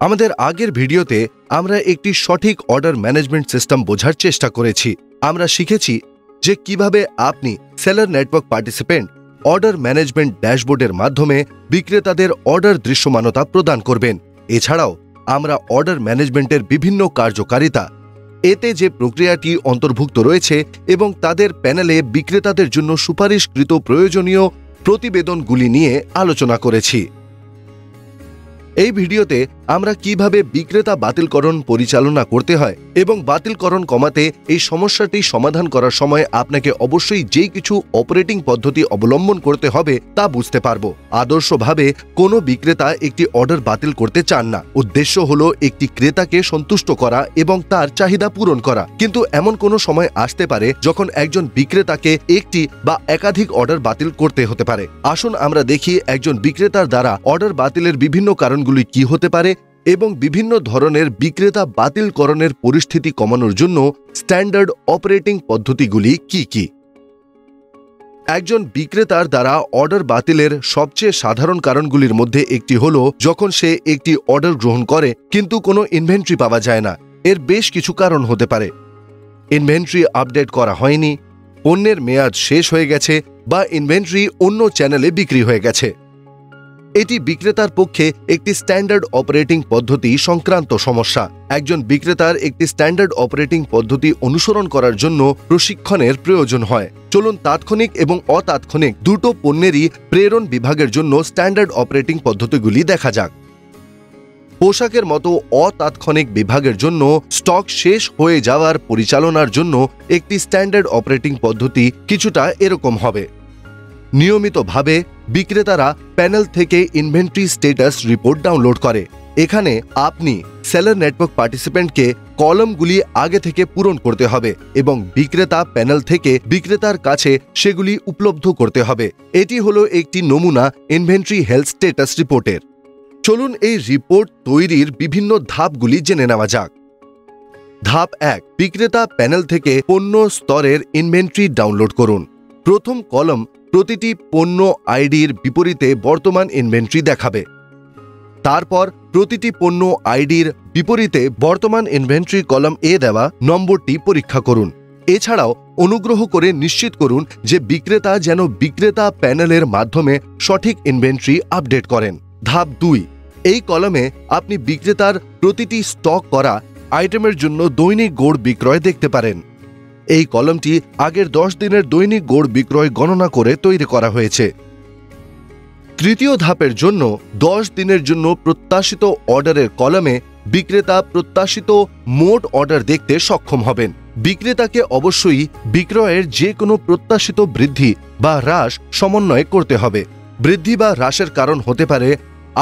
আমাদের আগের ভিডিওতে আমরা একটি সঠিক অর্ডার ম্যানেজমেন্ট সিস্টেম বোঝার চেষ্টা করেছি। আমরা শিখেছি যে কিভাবে আপনি seller network participant order management ড্যাশবোর্ডের মাধ্যমে বিক্রেতাদের অর্ডার দৃশ্যমানতা প্রদান করবেন। এছাড়াও আমরা অর্ডার ম্যানেজমেন্টের বিভিন্ন কার্যকারিতা, এতে যে প্রক্রিয়াটি অন্তর্ভুক্ত রয়েছে এবং তাদের প্যানেলে বিক্রেতাদের জন্য সুপারিশকৃত প্রয়োজনীয় প্রতিবেদনগুলি নিয়ে আলোচনা করেছি। এই ভিডিওতে আমরা কিভাবে বিক্রেতা বাতিলকরণ পরিচালনা করতে হয় এবং বাতিলকরণ কমাতে এই সমস্যাটি সমাধান করার সময় আপনাকে অবশ্যই যেই কিছু অপারেটিং পদ্ধতি অবলম্বন করতে হবে তা বুঝতে পারব। আদর্শভাবে কোনো বিক্রেতা একটি অর্ডার বাতিল করতে চান না। উদ্দেশ্য হলো একটি ক্রেতাকে সন্তুষ্ট করা এবং তার চাহিদা পূরণ করা। কিন্তু এমন কোনো সময় আসতে পারে যখন একজন বিক্রেতাকে একটি বা একাধিক অর্ডার বাতিল করতে হতে পারে। আসুন আমরা দেখি একজন বিক্রেতার দ্বারা অর্ডার বাতিলের বিভিন্ন কারণগুলি কি হতে পারে এবং বিভিন্ন ধরনের বিক্রেতা বাতিলকরণের পরিস্থিতি কমানোর জন্য স্ট্যান্ডার্ড অপারেটিং পদ্ধতিগুলি কি কি। একজন বিক্রেতার দ্বারা অর্ডার বাতিলের সবচেয়ে সাধারণ কারণগুলির মধ্যে একটি হল যখন সে একটি অর্ডার গ্রহণ করে কিন্তু কোনো ইনভেন্টরি পাওয়া যায় না। এর বেশ কিছু কারণ হতে পারে। ইনভেন্টরি আপডেট করা হয়নি, পণ্যের মেয়াদ শেষ হয়ে গেছে বা ইনভেন্টরি অন্য চ্যানেলে বিক্রি হয়ে গেছে। এটি বিক্রেতার পক্ষে একটি স্ট্যান্ডার্ড অপারেটিং পদ্ধতি সংক্রান্ত সমস্যা। একজন বিক্রেতার একটি স্ট্যান্ডার্ড অপারেটিং পদ্ধতি অনুসরণ করার জন্য প্রশিক্ষণের প্রয়োজন হয়। চলুন তাৎক্ষণিক এবং অতাৎক্ষণিক দুটো পণ্যেরই প্রেরণ বিভাগের জন্য স্ট্যান্ডার্ড অপারেটিং পদ্ধতিগুলি দেখা যাক। পোশাকের মতো অতাৎক্ষণিক বিভাগের জন্য স্টক শেষ হয়ে যাওয়ার পরিচালনার জন্য একটি স্ট্যান্ডার্ড অপারেটিং পদ্ধতি কিছুটা এরকম হবে। নিয়মিতভাবে বিক্রেতারা প্যানেল থেকে ইনভেন্টরি স্ট্যাটাস রিপোর্ট ডাউনলোড করে। এখানে আপনি সেলার নেটওয়ার্ক পার্টিসিপেন্টকে কলামগুলি আগে থেকে পূরণ করতে হবে এবং বিক্রেতা প্যানেল থেকে বিক্রেতার কাছে সেগুলি উপলব্ধ করতে হবে। এটি হলো একটি নমুনা ইনভেন্টরি হেলথ স্ট্যাটাস রিপোর্টের। চলুন এই রিপোর্ট তৈরির বিভিন্ন ধাপগুলি জেনে নেওয়া যাক। ধাপ 1, বিক্রেতা প্যানেল থেকে পণ্য স্তরের ইনভেন্টরি ডাউনলোড করুন। প্রথম কলাম প্রতিটি পণ্য আইডির বিপরীতে বর্তমান ইনভেন্টরি দেখাবে। তারপর প্রতিটি পণ্য আইডির বিপরীতে বর্তমান ইনভেন্টরি কলাম এ দেওয়া নম্বরটি পরীক্ষা করুন। এছাড়াও অনুগ্রহ করে নিশ্চিত করুন যে বিক্রেতা যেন বিক্রেতা প্যানেলের মাধ্যমে সঠিক ইনভেন্টরি আপডেট করেন। ধাপ 2, এই কলামে আপনি বিক্রেতার প্রতিটি স্টক করা আইটেমের জন্য দৈনিক গড় বিক্রয় দেখতে পারেন। এই কলামটি আগের 10 দিনের দৈনিক গড় বিক্রয় গণনা করে তৈরি করা হয়েছে। তৃতীয় ধাপের জন্য 10 দিনের জন্য প্রত্যাশিত অর্ডারের কলামে বিক্রেতা প্রত্যাশিত মোট অর্ডার দেখতে সক্ষম হবেন। বিক্রেতাকে অবশ্যই বিক্রয়ের যে কোনো প্রত্যাশিত বৃদ্ধি বা হ্রাস সমন্বয় করতে হবে। বৃদ্ধি বা হ্রাসের কারণ হতে পারে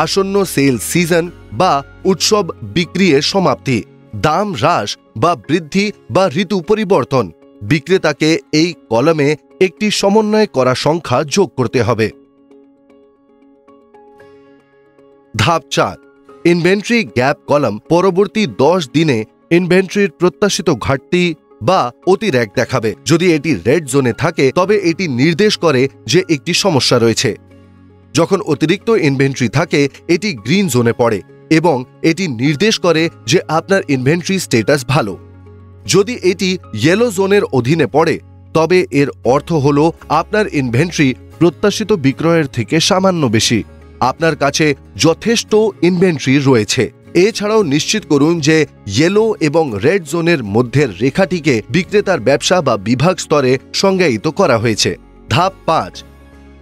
আসন্ন সেল সিজন বা উৎসব বিক্রির সমাপ্তি, দাম হ্রাস বা বৃদ্ধি বা ঋতু পরিবর্তন। বিক্রেতাকে এই কলামে একটি সমন্বয় করা সংখ্যা যোগ করতে হবে। ধাপ 4, ইনভেন্টরি গ্যাপ কলাম পরবর্তী 10 দিনে ইনভেন্টরির প্রত্যাশিত ঘাটতি বা অতিরেক দেখাবে। যদি এটি রেড জোনে থাকে তবে এটি নির্দেশ করে যে একটি সমস্যা রয়েছে। যখন অতিরিক্ত ইনভেন্টরি থাকে এটি গ্রিন জোনে পড়ে এবং এটি নির্দেশ করে যে আপনার ইনভেন্টরি স্ট্যাটাস ভালো। যদি এটি ইয়েলো জোনের অধীনে পড়ে তবে এর অর্থ হল আপনার ইনভেন্টরি প্রত্যাশিত বিক্রয়ের থেকে সামান্য বেশি। আপনার কাছে যথেষ্ট ইনভেন্টরি রয়েছে। এছাড়াও নিশ্চিত করুন যে ইয়েলো এবং রেড জোনের মধ্যের রেখাটিকে বিক্রেতার ব্যবসা বা বিভাগ স্তরে সংজ্ঞায়িত করা হয়েছে। ধাপ 5,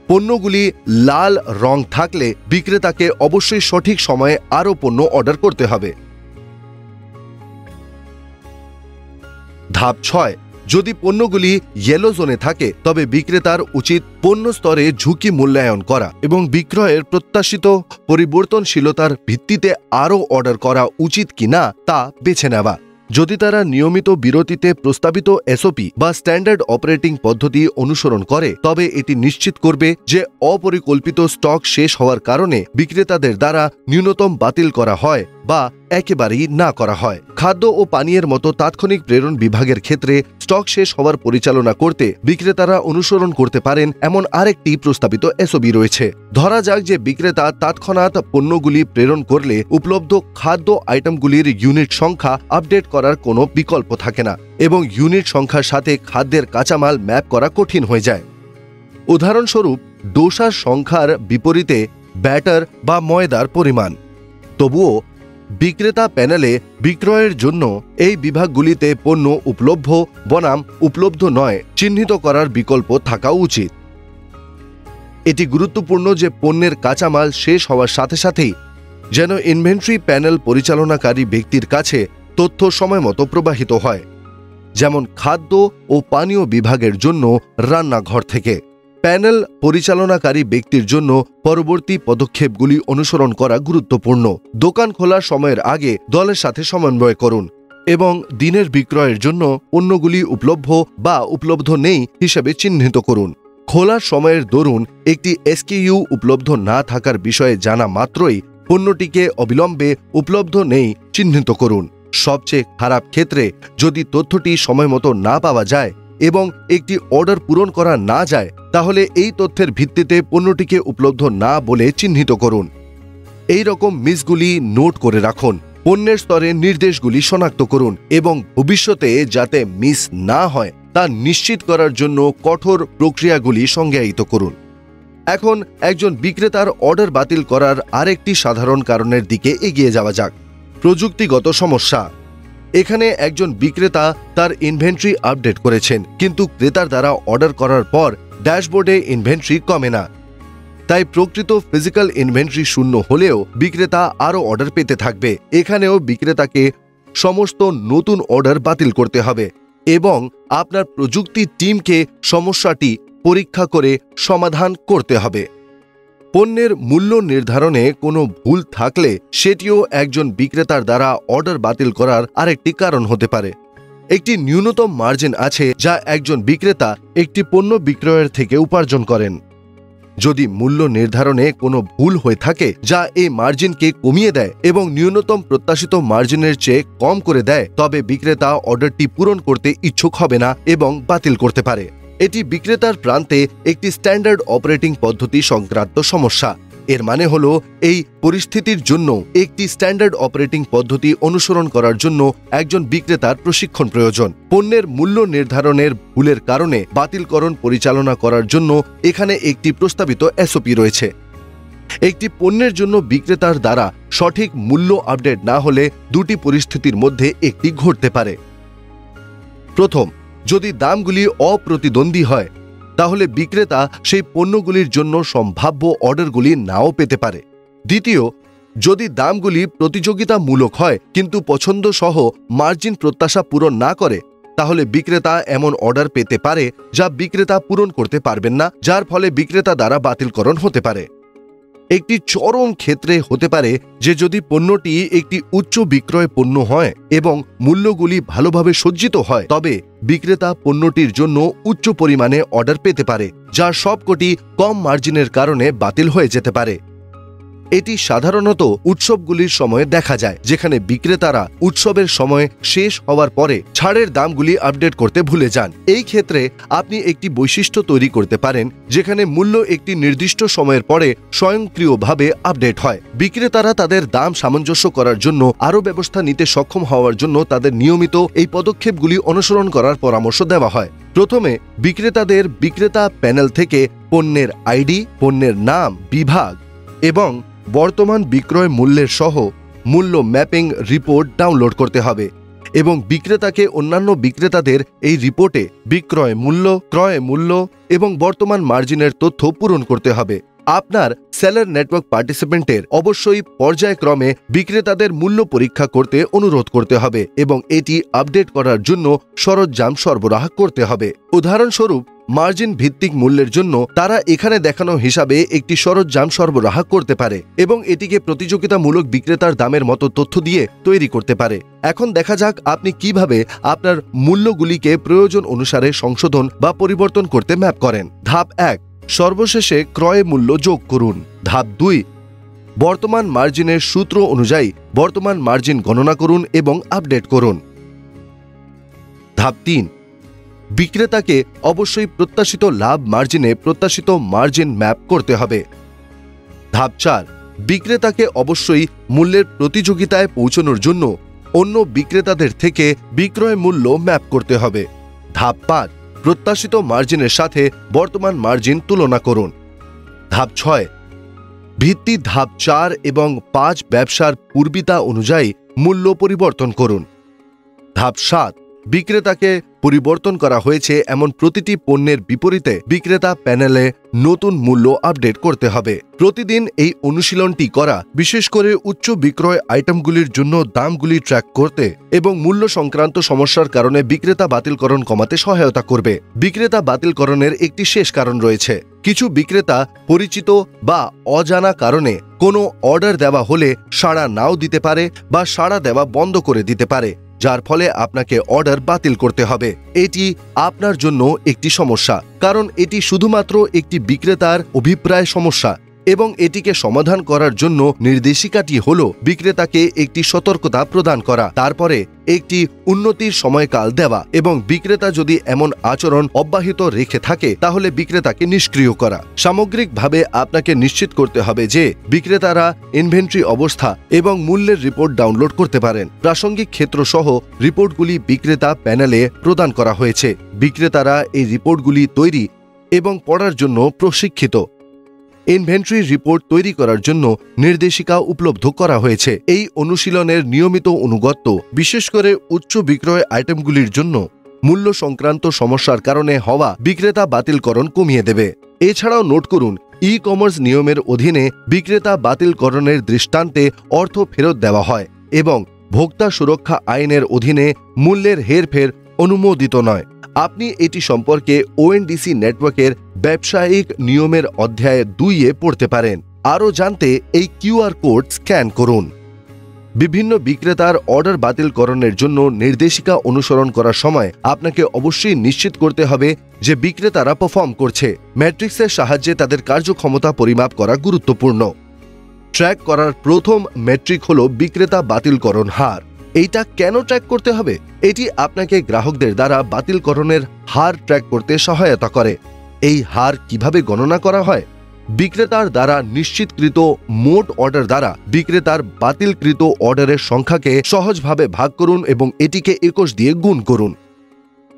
পণ্যগুলি লাল রং থাকলে বিক্রেতাকে অবশ্যই সঠিক সময়ে আরও পণ্য অর্ডার করতে হবে। ধাপ 6, যদি পণ্যগুলি ইয়েলো জোনে থাকে তবে বিক্রেতার উচিত পণ্য স্তরে ঝুঁকি মূল্যায়ন করা এবং বিক্রয়ের প্রত্যাশিত পরিবর্তনশীলতার ভিত্তিতে আরও অর্ডার করা উচিত কিনা তা বেছে নেওয়া। যদি তারা নিয়মিত বিরতিতে প্রস্তাবিত এসওপি বা স্ট্যান্ডার্ড অপারেটিং পদ্ধতি অনুসরণ করে তবে এটি নিশ্চিত করবে যে অপরিকল্পিত স্টক শেষ হওয়ার কারণে বিক্রেতাদের দ্বারা ন্যূনতম বাতিল করা হয় বা একেবারেই না করা হয়। খাদ্য ও পানীয়ের মতো তাৎক্ষণিক প্রেরণ বিভাগের ক্ষেত্রে স্টক শেষ হওয়ার পরিচালনা করতে বিক্রেতারা অনুসরণ করতে পারেন এমন আরেকটি প্রস্তাবিত এসওপি রয়েছে। ধরা যাক যে বিক্রেতা তৎক্ষণাৎ পণ্যগুলি প্রেরণ করলে উপলব্ধ খাদ্য আইটেমগুলির ইউনিট সংখ্যা আপডেট করার কোনো বিকল্প থাকে না এবং ইউনিট সংখ্যার সাথে খাদ্যের কাঁচামাল ম্যাপ করা কঠিন হয়ে যায়। উদাহরণস্বরূপ ডোসার সংখ্যার বিপরীতে ব্যাটার বা ময়দার পরিমাণ। তবুও বিক্রেতা প্যানেলে বিক্রয়ের জন্য এই বিভাগগুলিতে পণ্য উপলব্ধ বনাম উপলব্ধ নয় চিহ্নিত করার বিকল্প থাকা উচিত। এটি গুরুত্বপূর্ণ যে পণ্যের কাঁচামাল শেষ হওয়ার সাথে সাথেই যেন ইনভেন্টরি প্যানেল পরিচালনাকারী ব্যক্তির কাছে তথ্য সময়মতো প্রবাহিত হয়, যেমন খাদ্য ও পানীয় বিভাগের জন্য রান্নাঘর থেকে। প্যানেল পরিচালনাকারী ব্যক্তির জন্য পরবর্তী পদক্ষেপগুলি অনুসরণ করা গুরুত্বপূর্ণ। দোকান খোলার সময়ের আগে দলের সাথে সমন্বয় করুন এবং দিনের বিক্রয়ের জন্য পণ্যগুলি উপলব্ধ বা উপলব্ধ নেই হিসেবে চিহ্নিত করুন। খোলার সময়ের দরুন একটি এসকিইউ উপলব্ধ না থাকার বিষয়ে জানা মাত্রই পণ্যটিকে অবিলম্বে উপলব্ধ নেই চিহ্নিত করুন। সবচেয়ে খারাপ ক্ষেত্রে যদি তথ্যটি সময়মতো না পাওয়া যায় এবং একটি অর্ডার পূরণ করা না যায়, তাহলে এই তথ্যের ভিত্তিতে পণ্যটিকে উপলব্ধ না বলে চিহ্নিত করুন। এই রকম মিসগুলি নোট করে রাখুন। পণ্যের স্তরে নির্দেশগুলি শনাক্ত করুন এবং ভবিষ্যতে যাতে মিস না হয় তা নিশ্চিত করার জন্য কঠোর প্রক্রিয়াগুলি সংজ্ঞায়িত করুন। এখন একজন বিক্রেতার অর্ডার বাতিল করার আরেকটি সাধারণ কারণের দিকে এগিয়ে যাওয়া যাক। প্রযুক্তিগত সমস্যা। এখানে একজন বিক্রেতা তার ইনভেন্টরি আপডেট করেছেন, কিন্তু ক্রেতার দ্বারা অর্ডার করার পর ড্যাশবোর্ডে ইনভেন্টরি কমে না। তাই প্রকৃত ফিজিক্যাল ইনভেন্টরি শূন্য হলেও বিক্রেতা আরও অর্ডার পেতে থাকবে। এখানেও বিক্রেতাকে সমস্ত নতুন অর্ডার বাতিল করতে হবে এবং আপনার প্রযুক্তি টিমকে সমস্যাটি পরীক্ষা করে সমাধান করতে হবে। পণ্যের মূল্য নির্ধারণে কোনো ভুল থাকলে সেটিও একজন বিক্রেতার দ্বারা অর্ডার বাতিল করার আরেকটি কারণ হতে পারে। একটি ন্যূনতম মার্জিন আছে যা একজন বিক্রেতা একটি পণ্য বিক্রয়ের থেকে উপার্জন করেন। যদি মূল্য নির্ধারণে কোনো ভুল হয়ে থাকে যা এই মার্জিনকে কমিয়ে দেয় এবং ন্যূনতম প্রত্যাশিত মার্জিনের চেয়ে কম করে দেয়, তবে বিক্রেতা অর্ডারটি পূরণ করতে ইচ্ছুক হবে না এবং বাতিল করতে পারে। এটি বিক্রেতার প্রান্তে একটি স্ট্যান্ডার্ড অপারেটিং পদ্ধতি সংক্রান্ত সমস্যা। এর মানে হলো এই পরিস্থিতির জন্য একটি স্ট্যান্ডার্ড অপারেটিং পদ্ধতি অনুসরণ করার জন্য একজন বিক্রেতার প্রশিক্ষণ প্রয়োজন। পণ্যের মূল্য নির্ধারণের ভুলের কারণে বাতিলকরণ পরিচালনা করার জন্য এখানে একটি প্রস্তাবিত এসওপি রয়েছে। একটি পণ্যের জন্য বিক্রেতার দ্বারা সঠিক মূল্য আপডেট না হলে দুটি পরিস্থিতির মধ্যে একটি ঘটতে পারে। প্রথম, যদি দামগুলি অপ্রতিদ্বন্দ্বী হয় তাহলে বিক্রেতা সেই পণ্যগুলির জন্য সম্ভাব্য অর্ডারগুলি নাও পেতে পারে। দ্বিতীয়, যদি দামগুলি প্রতিযোগিতামূলক হয় কিন্তু পছন্দসহ মার্জিন প্রত্যাশা পূরণ না করে, তাহলে বিক্রেতা এমন অর্ডার পেতে পারে যা বিক্রেতা পূরণ করতে পারবেন না, যার ফলে বিক্রেতা দ্বারা বাতিলকরণ হতে পারে। একটি চরম ক্ষেত্রে হতে পারে যে যদি পণ্যটি একটি উচ্চ বিক্রয় পণ্য হয় এবং মূল্যগুলি ভালোভাবে সজ্জিত হয়, তবে বিক্রেতা পণ্যটির জন্য উচ্চ পরিমাণে অর্ডার পেতে পারে, যা সবকটি কম মার্জিনের কারণে বাতিল হয়ে যেতে পারে। এটি সাধারণত উৎসবগুলির সময়ে দেখা যায়, যেখানে বিক্রেতারা উৎসবের সময় শেষ হওয়ার পরে ছাড়ের দামগুলি আপডেট করতে ভুলে যান। এই ক্ষেত্রে আপনি একটি বৈশিষ্ট্য তৈরি করতে পারেন যেখানে মূল্য একটি নির্দিষ্ট সময়ের পরে স্বয়ংক্রিয়ভাবে আপডেট হয়। বিক্রেতারা তাদের দাম সামঞ্জস্য করার জন্য আরও ব্যবস্থা নিতে সক্ষম হওয়ার জন্য তাদের নিয়মিত এই পদক্ষেপগুলি অনুসরণ করার পরামর্শ দেওয়া হয়। প্রথমে বিক্রেতাদের বিক্রেতা প্যানেল থেকে পণ্যের আইডি, পণ্যের নাম, বিভাগ এবং বর্তমান বিক্রয় মূল্যের সহ মূল্য ম্যাপিং রিপোর্ট ডাউনলোড করতে হবে এবং বিক্রেতাকে অন্যান্য বিক্রেতাদের এই রিপোর্টে বিক্রয় মূল্য, ক্রয় মূল্য এবং বর্তমান মার্জিনের তথ্য পূরণ করতে হবে। আপনার সেলার নেটওয়ার্ক পার্টিসিপেন্টের অবশ্যই পর্যায়ক্রমে বিক্রেতাদের মূল্য পরীক্ষা করতে অনুরোধ করতে হবে এবং এটি আপডেট করার জন্য সরঞ্জাম সরবরাহ করতে হবে। উদাহরণস্বরূপ, মার্জিন ভিত্তিক মূল্যের জন্য তারা এখানে দেখানো হিসাবে একটি সরঞ্জাম সরবরাহ করতে পারে এবং এটিকে প্রতিযোগিতামূলক বিক্রেতার দামের মতো তথ্য দিয়ে তৈরি করতে পারে। এখন দেখা যাক আপনি কিভাবে আপনার মূল্যগুলিকে প্রয়োজন অনুসারে সংশোধন বা পরিবর্তন করতে ম্যাপ করেন। ধাপ 1, সর্বশেষে ক্রয় মূল্য যোগ করুন। ধাপ 2, বর্তমান মার্জিনের সূত্র অনুযায়ী বর্তমান মার্জিন গণনা করুন এবং আপডেট করুন। ধাপ 3, বিক্রেতাকে অবশ্যই প্রত্যাশিত লাভ মার্জিনে প্রত্যাশিত মার্জিন ম্যাপ করতে হবে। ধাপ 4, বিক্রেতাকে অবশ্যই মূল্যের প্রতিযোগিতায় পৌঁছানোর জন্য অন্য বিক্রেতাদের থেকে বিক্রয় মূল্য ম্যাপ করতে হবে। ধাপ 5, প্রত্যাশিত মার্জিনের সাথে বর্তমান মার্জিন তুলনা করুন। ধাপ 6, ভিত্তি ধাপ 4 এবং 5 ব্যবসার পূর্বিতা অনুযায়ী মূল্য পরিবর্তন করুন। ধাপ 7, বিক্রেতাকে পরিবর্তন করা হয়েছে এমন প্রতিটি পণ্যের বিপরীতে বিক্রেতা প্যানেলে নতুন মূল্য আপডেট করতে হবে। প্রতিদিন এই অনুশীলনটি করা বিশেষ করে উচ্চ বিক্রয় আইটেমগুলির জন্য দামগুলি ট্র্যাক করতে এবং মূল্য সংক্রান্ত সমস্যার কারণে বিক্রেতা বাতিলকরণ কমাতে সহায়তা করবে। বিক্রেতা বাতিলকরণের একটি শেষ কারণ রয়েছে। কিছু বিক্রেতা পরিচিত বা অজানা কারণে কোনো অর্ডার দেওয়া হলে সাড়া নাও দিতে পারে বা সাড়া দেওয়া বন্ধ করে দিতে পারে, যার ফলে আপনাকে অর্ডার বাতিল করতে হবে। এটি আপনার জন্য একটি সমস্যা, কারণ এটি শুধুমাত্র একটি বিক্রেতার অভিপ্রায় সমস্যা এবং এটিকে সমাধান করার জন্য নির্দেশিকাটি হল বিক্রেতাকে একটি সতর্কতা প্রদান করা, তারপরে একটি উন্নতির সময়কাল দেওয়া এবং বিক্রেতা যদি এমন আচরণ অব্যাহত রেখে থাকে তাহলে বিক্রেতাকে নিষ্ক্রিয় করা। সামগ্রিকভাবে আপনাকে নিশ্চিত করতে হবে যে বিক্রেতারা ইনভেন্টরি অবস্থা এবং মূল্যের রিপোর্ট ডাউনলোড করতে পারেন। প্রাসঙ্গিক ক্ষেত্র সহ রিপোর্টগুলি বিক্রেতা প্যানেলে প্রদান করা হয়েছে। বিক্রেতারা এই রিপোর্টগুলি তৈরি এবং পড়ার জন্য প্রশিক্ষিত। ইনভেন্টরি রিপোর্ট তৈরি করার জন্য নির্দেশিকা উপলব্ধ করা হয়েছে। এই অনুশীলনের নিয়মিত অনুগত্য বিশেষ করে উচ্চ বিক্রয় আইটেমগুলির জন্য মূল্য সংক্রান্ত সমস্যার কারণে হওয়া বিক্রেতা বাতিলকরণ কমিয়ে দেবে। এছাড়াও নোট করুন, ই কমার্স নিয়মের অধীনে বিক্রেতা বাতিলকরণের দৃষ্টান্তে অর্থ ফেরত দেওয়া হয় এবং ভোক্তা সুরক্ষা আইনের অধীনে মূল্যের হেরফের অনুমোদিত নয়। আপনি এটি সম্পর্কে ওএনডিসি নেটওয়ার্কের ব্যবসায়িক নিয়মের অধ্যায় 2-এ পড়তে পারেন। আরও জানতে এই কিউআর কোড স্ক্যান করুন। বিভিন্ন বিক্রেতার অর্ডার বাতিলকরণের জন্য নির্দেশিকা অনুসরণ করার সময় আপনাকে অবশ্যই নিশ্চিত করতে হবে যে বিক্রেতারা পারফর্ম করছে। ম্যাট্রিক্সের সাহায্যে তাদের কার্যক্ষমতা পরিমাপ করা গুরুত্বপূর্ণ। ট্র্যাক করার প্রথম মেট্রিক হল বিক্রেতা বাতিলকরণ হার। এইটা কেন ট্র্যাক করতে হবে? এটি আপনাকে গ্রাহকদের দ্বারা বাতিলকরণের হার ট্র্যাক করতে সহায়তা করে। এই হার কিভাবে গণনা করা হয়? বিক্রেতার দ্বারা নিশ্চিতকৃত মোট অর্ডার দ্বারা বিক্রেতার বাতিলকৃত অর্ডারের সংখ্যাকে সহজভাবে ভাগ করুন এবং এটিকে 21 দিয়ে গুণ করুন।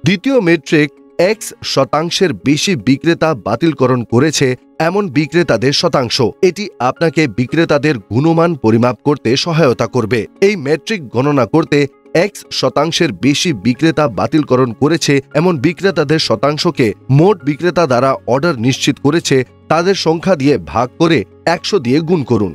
দ্বিতীয় মেট্রিক X% বেশি বিক্রেতা বাতিলকরণ করেছে এমন বিক্রেতাদের শতাংশ। এটি আপনাকে বিক্রেতাদের গুণমান পরিমাপ করতে সহায়তা করবে। এই মেট্রিক গণনা করতে X% বেশি বিক্রেতা বাতিলকরণ করেছে এমন বিক্রেতাদের শতাংশকে মোট বিক্রেতা দ্বারা অর্ডার নিশ্চিত করেছে তাদের সংখ্যা দিয়ে ভাগ করে 100 দিয়ে গুণ করুন।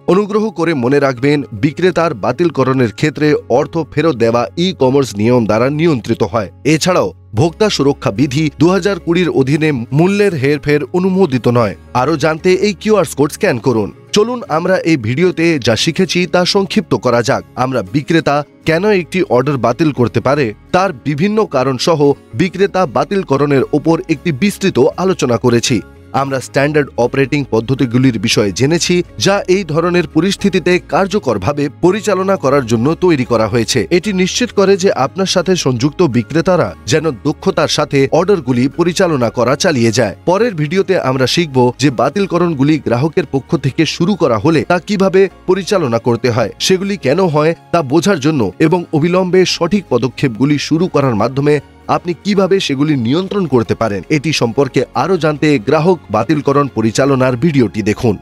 অনুগ্রহ করে মনে রাখবেন, বিক্রেতার বাতিলকরণের ক্ষেত্রে অর্থ ফেরত দেওয়া ই কমার্স নিয়ম দ্বারা নিয়ন্ত্রিত হয়। এছাড়াও ভোক্তা সুরক্ষা বিধি 2020-র অধীনে মূল্যের হেরফের অনুমোদিত নয়। আরও জানতে এই কিউআর কোড স্ক্যান করুন। চলুন আমরা এই ভিডিওতে যা শিখেছি তা সংক্ষিপ্ত করা যাক। আমরা বিক্রেতা কেন একটি অর্ডার বাতিল করতে পারে তার বিভিন্ন কারণ সহ বিক্রেতা বাতিলকরণের ওপর একটি বিস্তৃত আলোচনা করেছি। আমরা স্ট্যান্ডার্ড অপারেটিং পদ্ধতিগুলির বিষয়ে জেনেছি যা এই ধরনের পরিস্থিতিতে কার্যকরভাবে পরিচালনা করার জন্য তৈরি করা হয়েছে। এটি নিশ্চিত করে যে আপনার সাথে সংযুক্ত বিক্রেতারা যেন দক্ষতার সাথে অর্ডারগুলি পরিচালনা করা চালিয়ে যায়। পরের ভিডিওতে আমরা শিখব যে বাতিলকরণগুলি গ্রাহকের পক্ষ থেকে শুরু করা হলে তা কিভাবে পরিচালনা করতে হয়, সেগুলি কেন হয় তা বোঝার জন্য এবং অবিলম্বে সঠিক পদক্ষেপগুলি শুরু করার মাধ্যমে আপনি কিভাবে সেগুলি নিয়ন্ত্রণ করতে পারেন। এটি সম্পর্কে আরও জানতে গ্রাহক বাতিলকরণ পরিচালনার ভিডিওটি দেখুন।